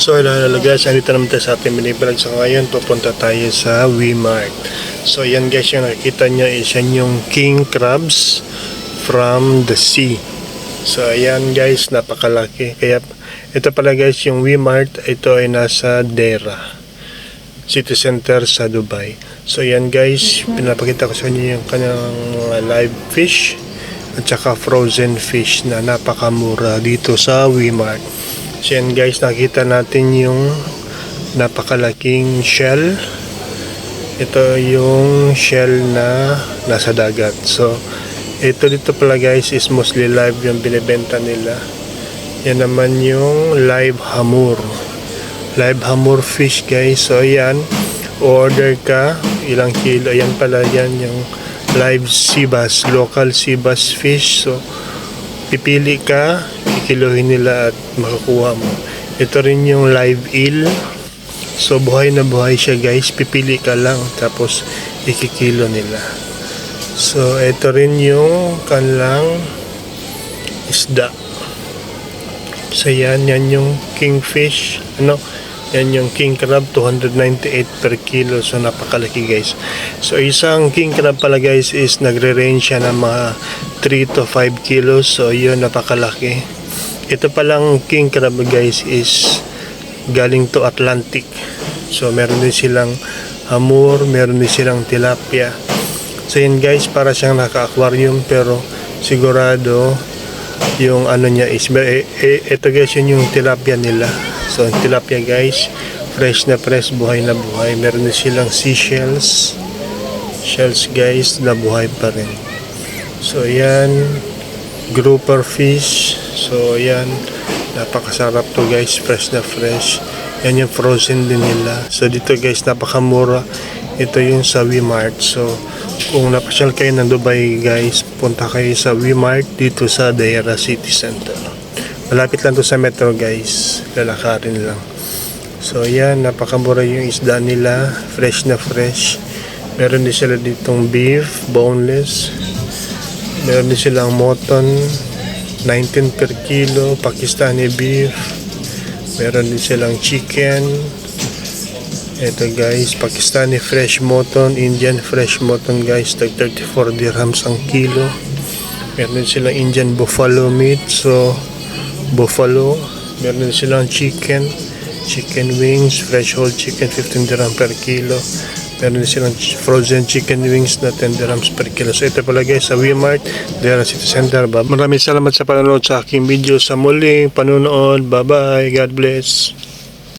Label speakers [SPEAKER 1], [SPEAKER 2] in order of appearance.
[SPEAKER 1] So hello guys, andito naman tayo sa ating mini-vlog. So ngayon pupunta tayo sa W-Mart. So yan guys, yung nakikita nyo is yan yung king crabs from the sea. So ayan guys, napakalaki. Kaya ito pala guys, yung W-Mart, ito ay nasa Deira City Center sa Dubai. So yan guys, pinapakita ko sa inyo yung kanyang live fish at saka frozen fish na napakamura dito sa W-Mart. So yan guys, nakita natin yung napakalaking shell. Ito yung shell na nasa dagat. So ito dito pala guys is mostly live yung binibenta nila. Yan naman yung live hamur. Live hamur fish guys. So ayan, order ka ilang kilo. Ayan pala yan yung live sea bass, local sea bass fish. So pipili ka, kikiluhin nila at makukuha mo. Ito rin yung live eel. So buhay na buhay siya guys, pipili ka lang tapos ikikilo nila. So ito rin yung kanilang isda. So yan yung kingfish, yan yung king crab, 298 per kilo. So napakalaki guys. So isang king crab pala guys is nagre-range siya ng mga 3 to 5 kilos. So yun, napakalaki. Ito palang king crab guys is galing to Atlantic. So meron din silang hamur, meron din silang tilapia. So yun guys, para siyang naka-aquarium pero sigurado yung ano niya is ito guys, yun yung tilapia nila. So yung tilapia guys, fresh na fresh, buhay na buhay. Meron din silang seashells guys na buhay pa rin. So yan, grouper fish. So yan, napakasarap to guys, fresh na fresh. Yan yung frozen din nila. So dito guys, napakamura. Ito yung sa W-Mart. So kung napasyal kayo ng Dubai guys, punta kayo sa W-Mart dito sa Deira City Center. Malapit lang to sa metro guys, lalakarin lang. So yan, napakamura yung isda nila, fresh na fresh. Meron din sila ditong beef, boneless. Meron din silang mutton, 19 per kilo, Pakistani beef. Meron din silang chicken. Ito guys, Pakistani fresh mutton, Indian fresh mutton guys, tag 34 dirhams ang kilo. Meron din silang Indian buffalo meat, so buffalo. Meron din silang chicken wings, fresh whole chicken, 15 dirham per kilo. Meron din silang frozen chicken wings na 10 dirhams per kilo. So ito pala guys sa W-Mart, Deira City Center. Maraming salamat sa panonood sa aking video. Sa muling panonood, bye bye, God bless.